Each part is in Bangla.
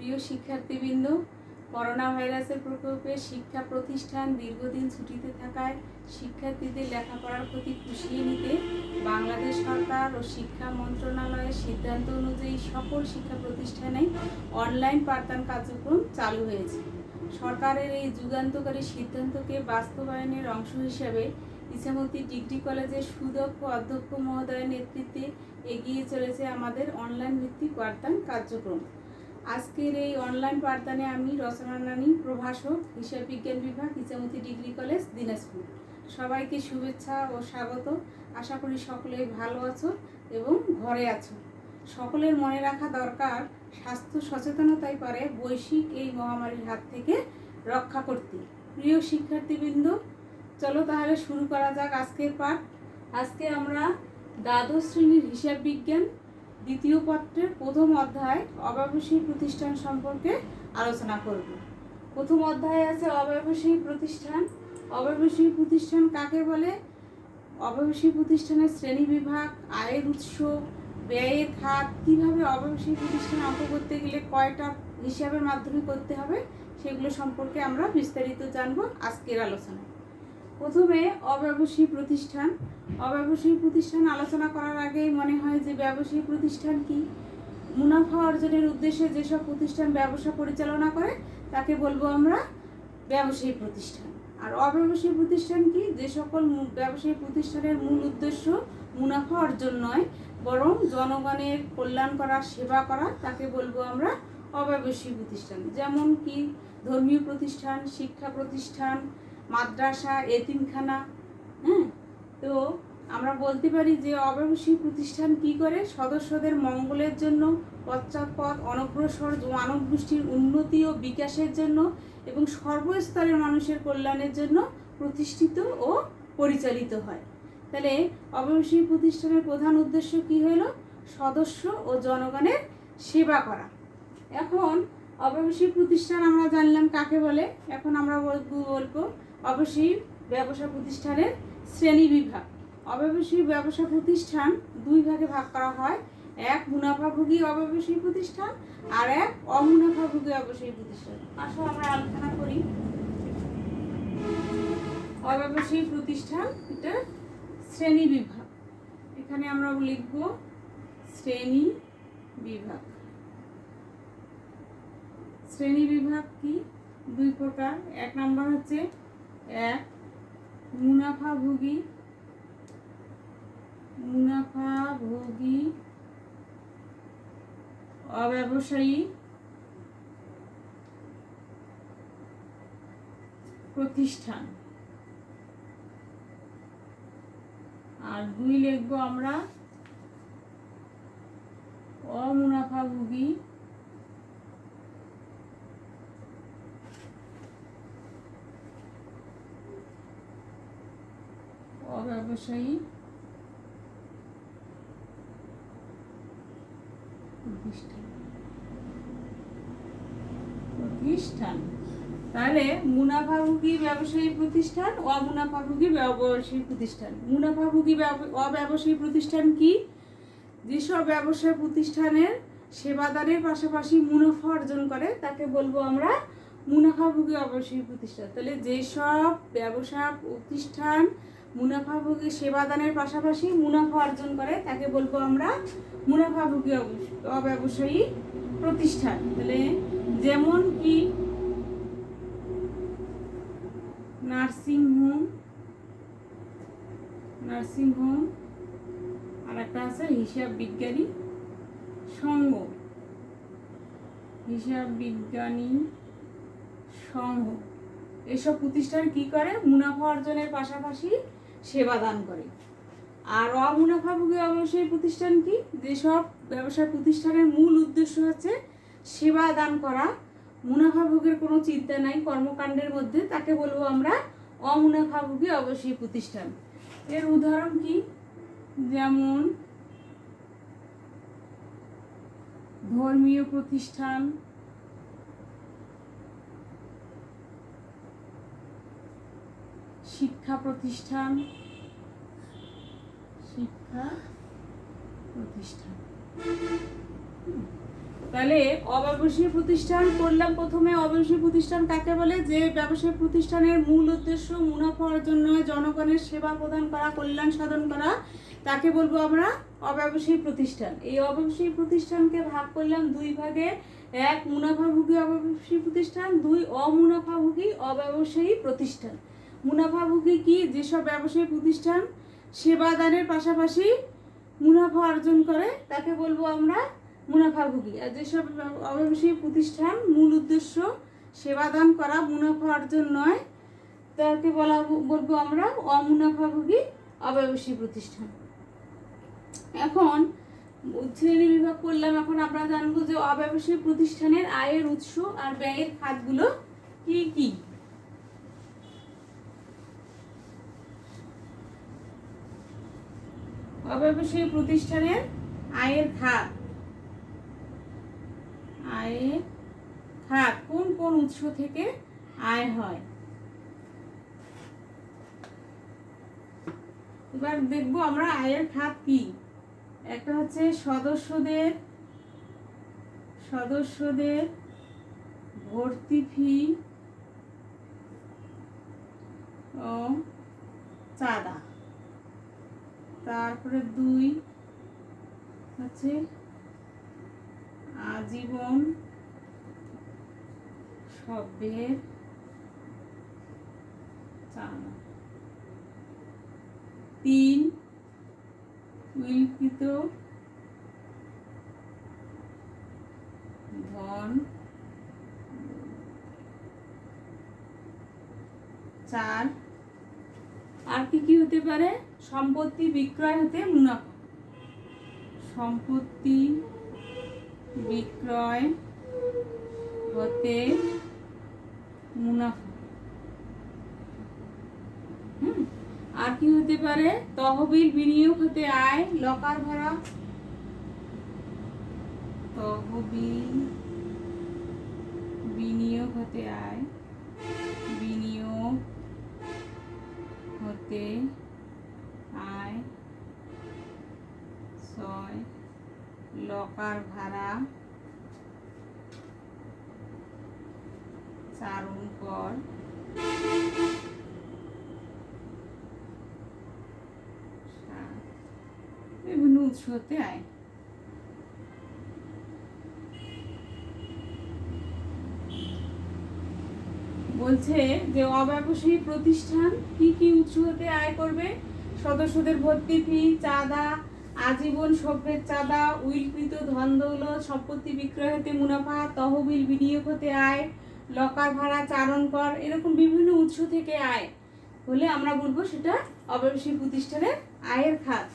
প্রিয় শিক্ষার্থীবৃন্দ, করোনা ভাইরাসের প্রকোপে শিক্ষা প্রতিষ্ঠান দীর্ঘদিন ছুটিতে থাকায় শিক্ষার্থীদের লেখাপড়ার প্রতি পুষিয়ে নিতে বাংলাদেশ সরকার ও শিক্ষা মন্ত্রণালয়ের সিদ্ধান্ত অনুযায়ী সকল শিক্ষা প্রতিষ্ঠানে অনলাইন পাঠদান কার্যক্রম চালু হয়েছে। সরকারের এই যুগান্তকারী সিদ্ধান্তকে বাস্তবায়নের অংশ হিসেবে ইছামতি ডিগ্রি কলেজের সুদক্ষ অধ্যক্ষ মহোদয়ের নেতৃত্বে এগিয়ে চলেছে আমাদের অনলাইন ভিত্তিক পাঠদান কার্যক্রম। আজকের এই অনলাইন পাঠদানে আমি রচনা রানী, প্রভাষক, হিসাব বিজ্ঞান বিভাগ, ইছামতি ডিগ্রি কলেজ, দিনাজপুর। সবাইকে শুভেচ্ছা ও স্বাগত। আশা করি সকলেই ভালো আছো এবং ঘরে আছো। সকলের মনে রাখা দরকার, স্বাস্থ্য সচেতনতাই পারে বৈশ্বিক এই মহামারীর হাত থেকে রক্ষা করতে। প্রিয় শিক্ষার্থীবৃন্দ, চলো তাহলে শুরু করা যাক আজকের পাঠ। আজকে আমরা দ্বাদশ শ্রেণীর হিসাব বিজ্ঞান দ্বিতীয় পত্রের প্রথম অধ্যায় অব্যবসায়ী প্রতিষ্ঠান সম্পর্কে আলোচনা করব। প্রথম অধ্যায়ে আছে অব্যবসায়ী প্রতিষ্ঠান। অব্যবসায়ী প্রতিষ্ঠান কাকে বলে? অব্যবসায়ী প্রতিষ্ঠানের শ্রেণী বিভাগ, আয়ের উৎস, ব্যয়ের খাত, কীভাবে অব্যবসায়ী প্রতিষ্ঠান অঙ্ক করতে গেলে কয়টা হিসাবের মাধ্যমে করতে হবে, সেগুলো সম্পর্কে আমরা বিস্তারিত জানব আজকের আলোচনায়। প্রথমে অব্যবসায়ী প্রতিষ্ঠান। অব্যবসায়ী প্রতিষ্ঠান আলোচনা করার আগেই মনে হয় যে ব্যবসায়ী প্রতিষ্ঠান কি? মুনাফা অর্জনের উদ্দেশ্যে যেসব প্রতিষ্ঠান ব্যবসা পরিচালনা করে তাকে বলবো আমরা ব্যবসায়ী প্রতিষ্ঠান। আর অব্যবসায়ী প্রতিষ্ঠান কি? যে সকল ব্যবসায়ী প্রতিষ্ঠানের মূল উদ্দেশ্য মুনাফা অর্জন নয়, বরং জনগণের কল্যাণ করা, সেবা করা, তাকে বলবো আমরা অব্যবসায়ী প্রতিষ্ঠান। যেমন কি ধর্মীয় প্রতিষ্ঠান, শিক্ষা প্রতিষ্ঠান, মাদ্রাসা, এতিমখানা। তো আমরা বলতে পারি যে অব্যবসায়ী প্রতিষ্ঠান কি করে? সদস্যদের মঙ্গলের জন্য, পশ্চাৎপদ অনগ্রসর মানব গোষ্ঠীর উন্নতি ও বিকাশের জন্য এবং সর্বস্তরের মানুষের কল্যাণের জন্য প্রতিষ্ঠিত ও পরিচালিত হয়। তাহলে অব্যবসায়ী প্রতিষ্ঠানের প্রধান উদ্দেশ্য কি হলো? সদস্য ও জনগণের সেবা করা। এখন অব্যবসায়ী প্রতিষ্ঠান আমরা জানলাম কাকে বলে। এখন আমরা বলবো অব্যবসায়ী ব্যবসা প্রতিষ্ঠানের শ্রেণী বিভাগ। অব্যবসায়ী ব্যবসা প্রতিষ্ঠান দুই ভাগে ভাগ করা হয়। এক মুনাফাভোগী অব্যবসায়ী প্রতিষ্ঠান আর এক অমুনাফাভোগী অব্যবসায়ী প্রতিষ্ঠান। আসলে আমরা আলোচনা করি অব্যবসায়ী প্রতিষ্ঠান, এটা শ্রেণী বিভাগ। এখানে আমরা লিখব শ্রেণী বিভাগ। শ্রেণী বিভাগ কি? দুই প্রকার। এক নম্বর হচ্ছে এক মুনাফাভোগী অব্যবসায়ী প্রতিষ্ঠান, আর দুই লিখবো আমরা অমুনাফাভোগী অব্যবসায়ী প্রতিষ্ঠান। তাহলে মুনাফাভোগী ব্যবসায়ী প্রতিষ্ঠান, অমুনাফাভোগী ব্যবসায়ী প্রতিষ্ঠান। মুনাফাভোগী অব্যবসায়ী প্রতিষ্ঠান কি? যেসব ব্যবসায় প্রতিষ্ঠানের সেবাদানের পাশাপাশি মুনাফা অর্জন করে তাকে বলবো আমরা মুনাফাভোগী অব্যবসায়ী প্রতিষ্ঠান। তাহলে যেসব ব্যবসা প্রতিষ্ঠান মুনাফাভোগী সেবাদানের পাশাপাশি মুনাফা অর্জন করে তাকে বলবো আমরা মুনাফাভোগী অব্যবসায়ী প্রতিষ্ঠান। তাহলে যেমন কি নার্সিংহোম, আর একটা আছে হিসাব বিজ্ঞানী সংঘ। এসব প্রতিষ্ঠান কি করে? মুনাফা অর্জনের পাশাপাশি সেবা দান করে। আর অমুনাফাভোগী অব্যবসায়ী প্রতিষ্ঠান কি? যেসব ব্যবসা প্রতিষ্ঠানের মূল উদ্দেশ্য হচ্ছে সেবা দান করা, মুনাফাভোগের কোনো চিন্তা নাই কর্মকাণ্ডের মধ্যে, তাকে বলবো আমরা অমুনাফাভোগী অব্যবসায়ী প্রতিষ্ঠান। এর উদাহরণ কি? যেমন ধর্মীয় প্রতিষ্ঠান, শিক্ষা প্রতিষ্ঠান। তাহলে অব্যবসায়ী প্রতিষ্ঠান করলাম। প্রথমে অব্যবসায়ী প্রতিষ্ঠান কাকে বলে? যে ব্যবসায়িক প্রতিষ্ঠানের মূল উদ্দেশ্য মুনাফা অর্জন নয়, জনগণের সেবা প্রদান করা, কল্যাণ সাধন করা, তাকে বলবো আমরা অব্যবসায়ী প্রতিষ্ঠান। এই অব্যবসায়ী প্রতিষ্ঠানকে ভাগ করলাম দুই ভাগে। এক, মুনাফাভোগী অব্যবসায়ী প্রতিষ্ঠান, দুই, অমুনাফাভোগী অব্যবসায়ী প্রতিষ্ঠান। মুনাফাভোগী কি? যেসব ব্যবসায়ী প্রতিষ্ঠান সেবা দানের পাশাপাশি মুনাফা অর্জন করে তাকে বলবো আমরা মুনাফাভোগী। আর যেসব অব্যবসায়ী প্রতিষ্ঠান মূল উদ্দেশ্য সেবা দান করা, মুনাফা অর্জন নয়, তাকে বলবো আমরা অমুনাফাভোগী অব্যবসায়ী প্রতিষ্ঠান। এখন শ্রেণী বিভাগ করলাম। এখন আমরা জানবো যে অব্যবসায়ী প্রতিষ্ঠানের আয়ের উৎস আর ব্যয়ের খাতগুলো কি কি। অব্যবসায়ী প্রতিষ্ঠানের আয়ের খাত, কোন কোন উৎস থেকে আয় হয়। এবার দেখবো আমরা আয়ের খাত কি। একটা হচ্ছে সদস্যদের ভর্তি ফি ও চাঁদা। তারপরে দুই হচ্ছে আজীবন সভ্যের চাঁদা। তিন, উইলকৃত ধন। চার, আর কি কি হতে পারে? সম্পত্তি বিক্রয় হতে মুনাফা। সম্পত্তি বিক্রয় হতে মুনাফা। আর কি হতে পারে? তহবিল বিনিয়োগ হতে আয়, লকার ভাড়া। তহবিল বিনিয়োগ হতে আয়, বিনিয়োগ হতে আয়। ছয়, লকার ভাড়া, চারণ কর। বিভিন্ন উৎস হতে আয়। বলছে যে অব্যবসায়ী প্রতিষ্ঠান কি কি উৎস হতে আয় করবে? সদস্যদের ভর্তি ফি, চাঁদা, আজীবন সভ্যের চাঁদা, উইলকৃত ধন দৌলত, সম্পত্তি বিক্রয় হতে মুনাফা, তহবিল বিনিয়োগ হতে আয়, লকার ভাড়া, চারণ কর, এরকম বিভিন্ন উৎস থেকে আয় হলে আমরা বলবো সেটা অব্যবসায়ী প্রতিষ্ঠানের আয়ের খাত।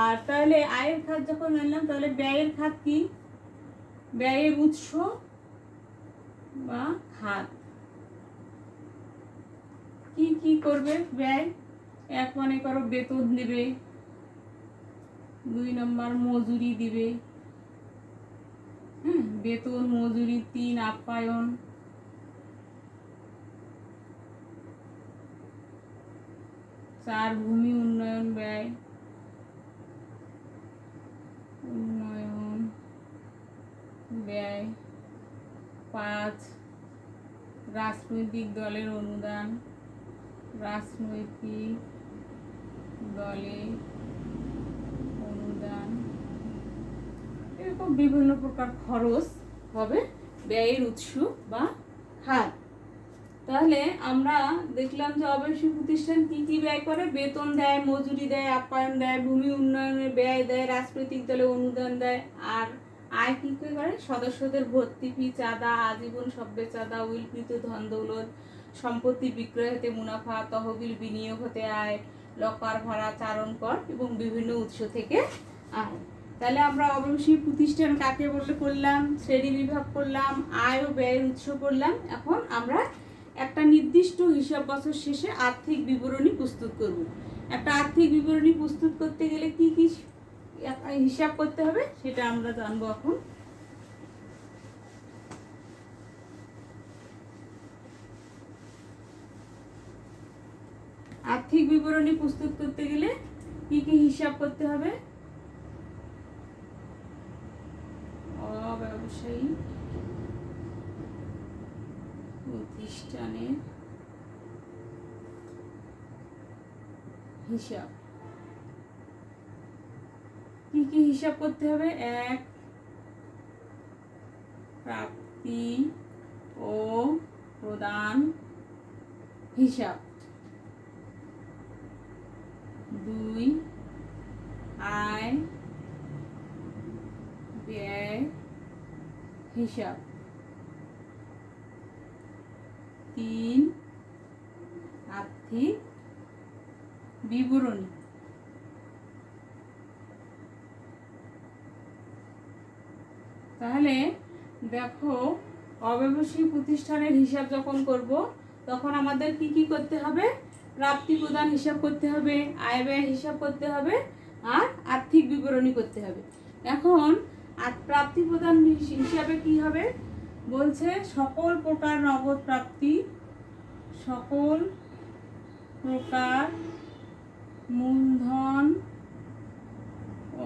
আর তাহলে আয়ের খাত যখন জানলাম, তাহলে ব্যয়ের খাত কি? ব্যয়ের উৎস বা খাত কি কি করবে ব্যয়? এক, মনে করো বেতন দিবে। দুই নম্বর মজুরি দিবে, বেতন মজুরি। তিন, আপ্যায়ন। চার, ভূমি উন্নয়ন ব্যয়, ব্যয়। পাঁচ, রাজনৈতিক দলের অনুদান, রাজনৈতিক দলে অনুদান। এরকম বিভিন্ন প্রকার খরচ হবে ব্যয়ের উৎস বা খাত। তাহলে আমরা দেখলাম যে অব্যবসায়ী প্রতিষ্ঠান কি কি ব্যয় করে? বেতন দেয়, মজুরি দেয়, আপ্যায়ন দেয়, ভূমি উন্নয়নের ব্যয় দেয়, রাজনৈতিক দলে অনুদান দেয়। আর আয় কি কি করে? সদস্যদের ভর্তি ফি, চাঁদা, আজীবন সভ্যের চাঁদা, উইলকৃত ধন দৌলত, সম্পত্তি বিক্রয় হতে মুনাফা, তহবিল বিনিয়োগ হতে আয়, লকার ভাড়া, চারণ কর এবং বিভিন্ন উৎস থেকে আয়। তাহলে আমরা অব্যবসায়ী প্রতিষ্ঠান কাকে বলে করলাম, শ্রেণী বিভাগ করলাম, আয় ও ব্যয়ের উৎস করলাম। এখন আমরা একটা নির্দিষ্ট হিসাব বছর শেষে আর্থিক বিবরণী প্রস্তুত করব। একটা আর্থিক বিবরণী প্রস্তুত করতে গেলে কি কি হিসাব করতে হবে সেটা আমরা জানবো এখন। আর্থিক বিবরণী প্রস্তুত করতে গেলে কি কি হিসাব করতে হবে? অব্যবসায়ী প্রতিষ্ঠানের হিসাব কি কি হিসাব করতে হবে? 1 প্রাপ্তি ও প্রদান হিসাব, 2 আয় ব্যয় হিসাব, 3 আর্থিক বিবরণী। তাহলে দেখো, অব্যবসায়ী প্রতিষ্ঠানের হিসাব যখন করব তখন আমাদের কি কি করতে হবে? প্রাপ্তি প্রদান হিসাব করতে হবে, আয় ব্যয় হিসাব করতে হবে, আর আর্থিক বিবরণী করতে হবে। এখন প্রাপ্তি প্রদান হিসাবে কি হবে বলছে? সকল প্রকার নগদ প্রাপ্তি, সকল প্রকার মূলধন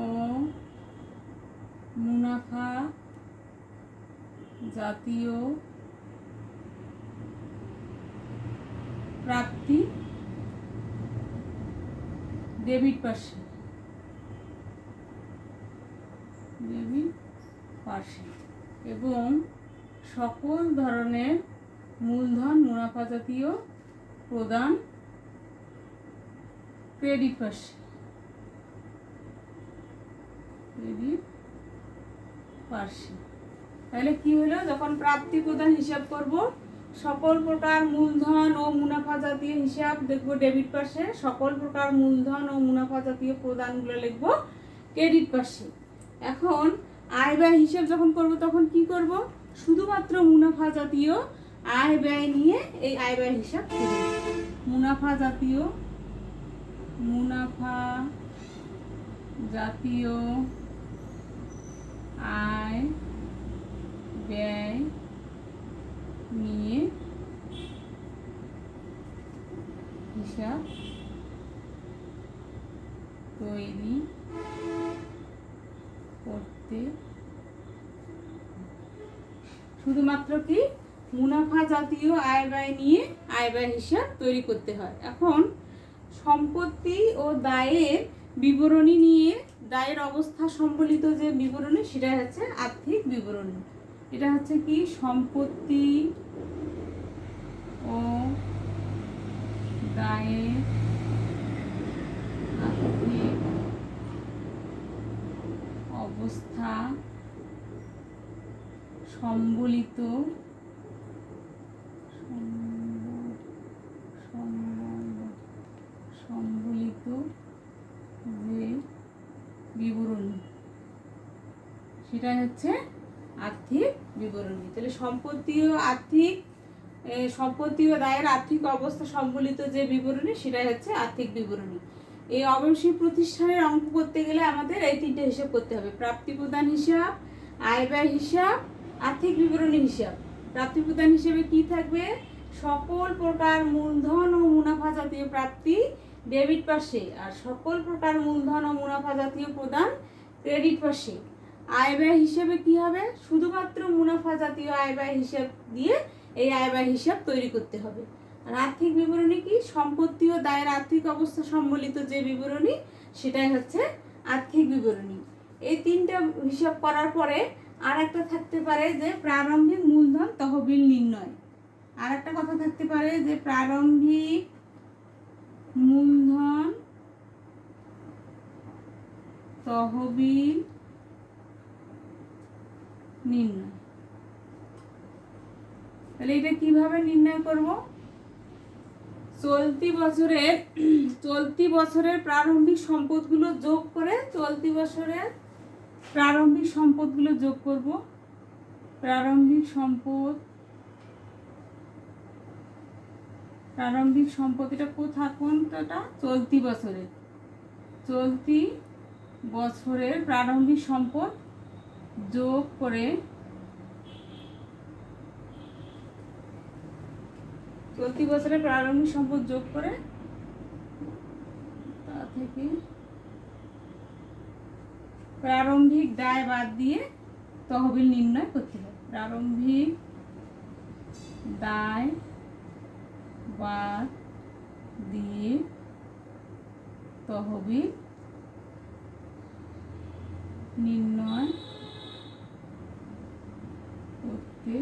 ও মুনাফা জাতীয় প্রাপ্তি ডেবিট পাশে, এবং সকল ধরনের মূলধন মুনাফা জাতীয় প্রদান ক্রেডিট পাশে, তাহলে কি হলো? যখন প্রাপ্তি প্রদান হিসাব করব, সকল প্রকার মূলধন ও মুনাফা জাতীয় হিসাব দেখব ডেবিট পাশে, সকল প্রকার মূলধন ও মুনাফা জাতীয় প্রদানগুলো লিখব ক্রেডিট পাশে। এখন আয় ব্যয় হিসাব যখন করব তখন কি করব? শুধুমাত্র মুনাফা জাতীয় আয় ব্যয় নিয়ে এই আয় ব্যয় হিসাব করব। মুনাফা জাতীয় আয় ব্যয় নিয়ে হিসাব তৈরি করতে, শুধুমাত্র কি মুনাফা জাতীয় আয় ব্যয় নিয়ে আয় ব্যয় হিসাব তৈরি করতে হয়। এখন সম্পত্তি ও দায়ের বিবরণী নিয়ে, দায়ের অবস্থা সম্বলিত যে বিবরণী সেটা হচ্ছে আর্থিক বিবরণী। এটা হচ্ছে কি? সম্পত্তি ও দায়ের আর্থিক অবস্থা সম্বলিত যে বিবরণী সেটাই হচ্ছে আর্থিক বিবরণী। তাহলে সম্পত্তি ও দায়ের আর্থিক অবস্থা সম্বলিত যে বিবরণী সেটাই হচ্ছে আর্থিক বিবরণী। এই অব্যবসায়ী প্রতিষ্ঠানের অঙ্ক করতে গেলে আমাদের এই 3টে হিসাব করতে হবে: প্রাপ্তি প্রদান হিসাব, আয় ব্যয় হিসাব, আর্থিক বিবরণী হিসাব। প্রাপ্তি প্রদান হিসেবে কি থাকবে? সকল প্রকার মূলধন ও মুনাফা জাতীয় প্রাপ্তি ডেবিট পাশে, আর সকল প্রকার মূলধন ও মুনাফা জাতীয় প্রদান ক্রেডিট পাশে। আয় ব্যয় হিসেবে কি হবে? শুধুমাত্র মুনাফা জাতীয় আয় ব্যয় হিসাব দিয়ে এই আয় ব্যয় হিসাব তৈরি করতে হবে। আর আর্থিক বিবরণী কি? সম্পত্তি ও দায়ের আর্থিক অবস্থা সম্বলিত যে বিবরণী সেটাই হচ্ছে আর্থিক বিবরণী। এই 3টা হিসাব করার পরে আর একটা থাকতে পারে যে প্রারম্ভিক মূলধন তহবিল নির্ণয়। আর একটা কথা থাকতে পারে যে প্রারম্ভিক মূলধন তহবিল নির্ণয়। তাহলে এটা কিভাবে নির্ণয় করব? চলতি বছরের প্রারম্ভিক সম্পদগুলো যোগ করে চলতি বছরের প্রারম্ভিক সম্পদগুলো যোগ করব। প্রারম্ভিক সম্পদ এটা কোনটা? চলতি বছরের প্রারম্ভিক সম্পদ যোগ করে চলতি বছরের প্রারম্ভিক সম্পদ যোগ করে তা থেকে প্রারম্ভিক দায় বাদ দিয়ে তহবিল নির্ণয় করতে হবে। প্রারম্ভিক দায় বাদ দিয়ে তহবিল নির্ণয় করতে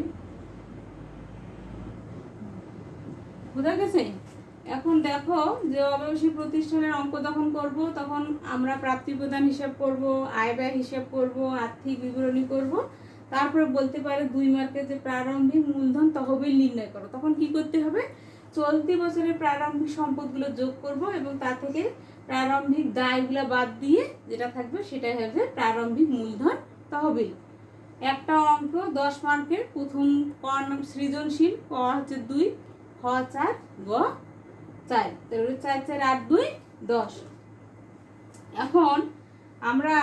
বোঝা গেছে। এখন দেখো যে অব্যবসায়ী প্রতিষ্ঠানের অঙ্ক যখন করব তখন আমরা প্রাপ্তি প্রদান হিসাব করব, আয় ব্যয় হিসাব করব, আর্থিক বিবরণী করব, তারপরে বলতে পারে 2 মার্কের যে প্রারম্ভিক মূলধন তহবিল নির্ণয় করো। তখন কি করতে হবে, চলতি বছরের প্রারম্ভিক সম্পদগুলো যোগ করব এবং তা থেকে প্রারম্ভিক দায়গুলো বাদ দিয়ে যেটা থাকবে সেটাই হবে প্রারম্ভিক মূলধন তহবিল। একটা অঙ্ক 10 মার্কের, প্রথম ক নাম সৃজনশীল, ক হচ্ছে 2, খ 4, গ 4, তাহলে 4 4 8 2 10। এখন আমরা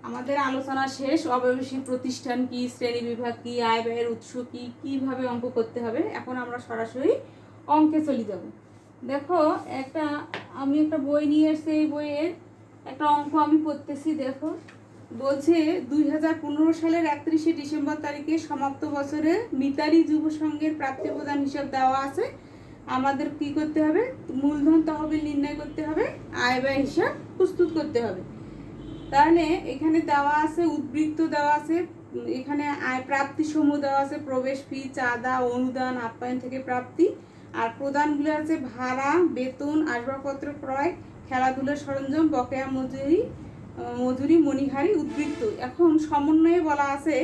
আমাদের আলোচনা শেষ, অব্যবসায়ী প্রতিষ্ঠান কি, শ্রেণী বিভাগ কি, আয় ব্যয়ের উৎস কি, কিভাবে অঙ্ক করতে হবে। এখন আমরা সরাসরি অঙ্কে চলে যাব। দেখো আমি একটা বই নিয়ে এসেছি, এই বইয়ের একটা অঙ্ক আমি পড়তেছি। দেখো বলছে 2015 সালের 31শে ডিসেম্বর তারিখে সমাপ্ত বছরে মিতালি যুব সংঘের প্রাপ্তি প্রদান হিসাব দেওয়া আছে। আমাদের কি করতে হবে, মূলধন তহবিল নির্ণয় করতে হবে, আয় ব্যয় হিসাব প্রস্তুত করতে হবে। তাহলে এখানে দেওয়া আছে উদ্বৃত্ত দেওয়া আছে, এখানে আয় প্রাপ্তি সমূহ দেওয়া আছে, প্রবেশ ফি, চাঁদা, অনুদান, আপ্যায়ন থেকে প্রাপ্তি। আর প্রদানগুলো আছে ভাড়া, বেতন, আসবাবপত্র ক্রয়, খেলাধুলার সরঞ্জাম, বকেয়া মজুরি, মণিহারি, উদ্বৃত্ত। এখন সমন্বয়ে বলা আছে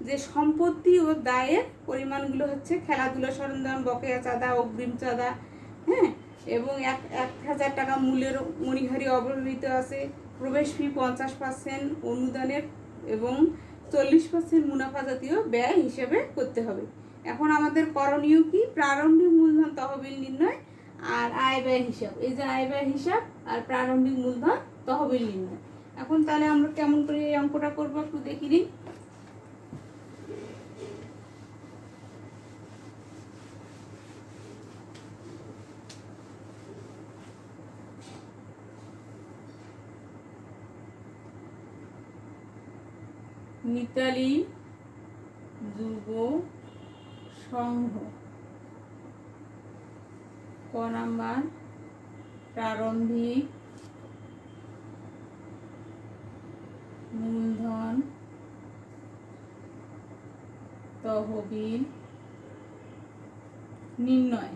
যে সম্পত্তি ও দায়ের পরিমাণগুলো হচ্ছে খেলাধুলা সরঞ্জাম, বকেয়া চাঁদা, অগ্রিম চাঁদা, হ্যাঁ, এবং 1000 টাকা মূল্যের মণিহারি অবহেলিত আছে। প্রবেশ ফি 50%, অনুদানের এবং 40% মুনাফা জাতীয় ব্যয় হিসেবে করতে হবে। এখন আমাদের করণীয় কি, প্রারম্ভিক মূলধন তহবিল নির্ণয় আর আয় ব্যয় হিসাব। এই যে আয় ব্যয় হিসাব আর প্রারম্ভিক মূলধন তহবিল নির্ণয়। এখন তাহলে আমরা কেমন করে এই অঙ্কটা করবো একটু দেখি দিই। মিতালি যুব সংঘ, ক নাম্বার প্রারম্ভিক মূলধন তহবিল নির্ণয়।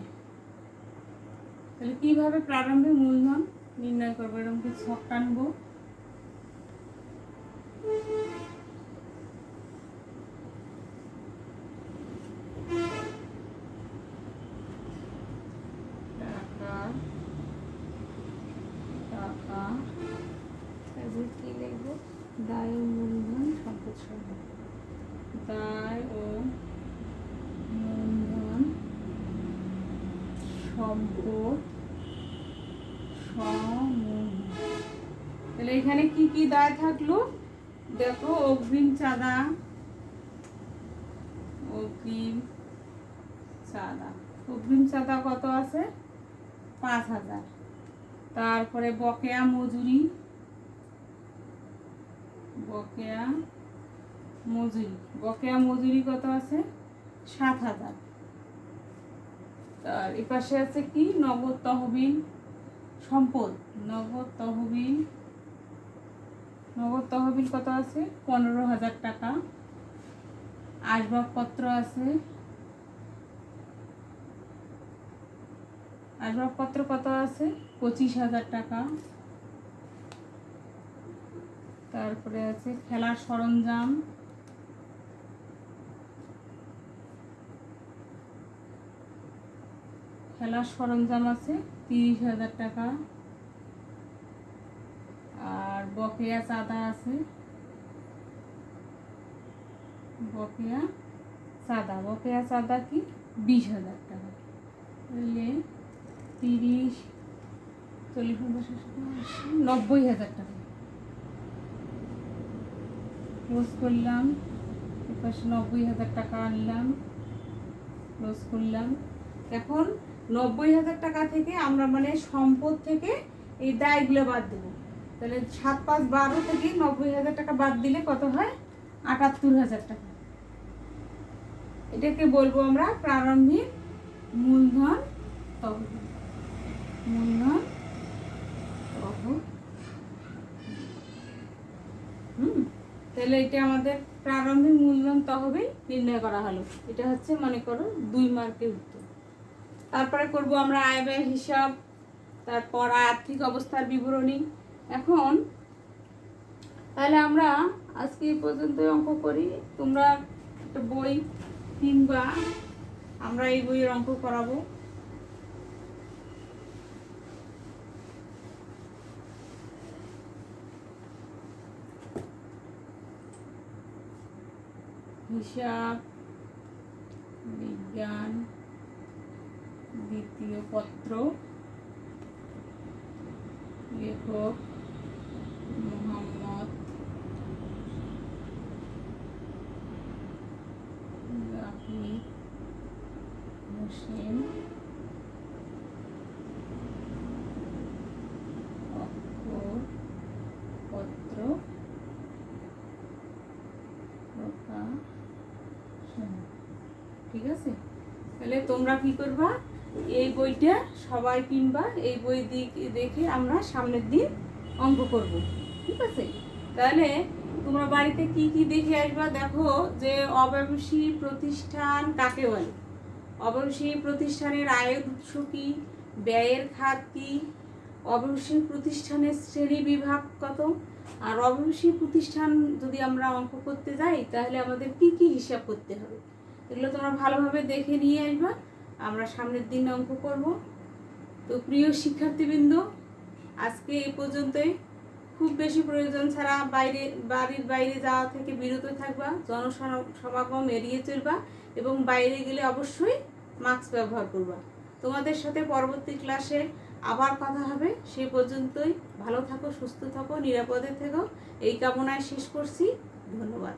তাহলে কিভাবে প্রারম্ভিক মূলধন নির্ণয় করবো, এরকম কি ছক টানবো। কি লিখবো, দায় ও মূলধন সম্পদ সমূহ, দায় ও মূলধন সম্পদ সমূহ। তাহলে এখানে কি কি দায় থাকলো, দেখো অগ্রিম চাঁদা, অগ্রিম চাঁদা কত আছে, 5000। তারপরে বকেয়া মজুরি কত আছে, 7000। তার এই পাশে আছে কি, নগদ তহবিল সম্পদ, নগদ তহবিল কত আছে, 15000 টাকা। আসবাবপত্র কত আছে, 25000 টাকা। তারপরে আছে খেলার সরঞ্জাম, আছে 30000 টাকা। আর বকেয়া চাঁদা আছে, বকেয়া চাঁদা কি 20000 টাকা। তাহলে 30 40 90000 টাকা ক্লোজ করলাম। এপাশে 90000 টাকা আনলাম, ক্লোজ করলাম। এখন 90000 টাকা থেকে আমরা মানে সম্পদ থেকে এই দায়গুলো বাদ দেবো। তাহলে 7 5 12 থেকে 90000 টাকা বাদ দিলে কত হয়, 78000 টাকা। এটাকে বলবো আমরা প্রারম্ভিক মূলধন তহবিল, মূলধন তহবিল। তাহলে এটা আমাদের প্রারম্ভিক মূলধন তহবিল নির্ণয় করা হলো। এটা হচ্ছে মনে করো 2 মার্কের উত্তর। তারপরে করব আমরা আয় ব্যয় হিসাব, তারপর আর্থিক অবস্থার বিবরণী। এখন তাহলে আমরা আজকে এই পর্যন্ত অঙ্ক করি। তোমরা একটা বই কিনবা, আমরা এই বইয়ের অঙ্ক করাবো। হিসাব বিজ্ঞান দ্বিতীয় পত্র, লেখক মোহাম্মদ জাকির হোসেন, অক্ষর পত্র প্রকাশন। ঠিক আছে, তাহলে তোমরা কি করবা, এই বইটা সবাই কিনবা। এই বই দেখে আমরা সামনের দিন অঙ্ক করব। ঠিক আছে, তাহলে তোমরা বাড়িতে কি কি দেখে আসবা। দেখো যে অব্যবসায়ী প্রতিষ্ঠান কাকে বলে, অব্যবসায়ী প্রতিষ্ঠানের আয়ের উৎস কি, ব্যয়ের খাত কি, অব্যবসায়ী প্রতিষ্ঠানের শ্রেণী বিভাগ কত, আর অব্যবসায়ী প্রতিষ্ঠান যদি আমরা অঙ্ক করতে যাই তাহলে আমাদের কি কি হিসাব করতে হবে, এগুলো তোমরা ভালোভাবে দেখে নিয়ে আসবা। আমরা সামনের দিন অঙ্ক করব। তো প্রিয় শিক্ষার্থীবৃন্দ, আজকে এই পর্যন্তই। খুব বেশি প্রয়োজন ছাড়া বাড়ির বাইরে যাওয়া থেকে বিরত থাকবা, জনসমাগম এড়িয়ে চলবা এবং বাইরে গেলে অবশ্যই মাস্ক ব্যবহার করবা। তোমাদের সাথে পরবর্তী ক্লাসে আবার কথা হবে। সেই পর্যন্তই ভালো থাকো, সুস্থ থাকো, নিরাপদে থেকো, এই কামনায় শেষ করছি। ধন্যবাদ।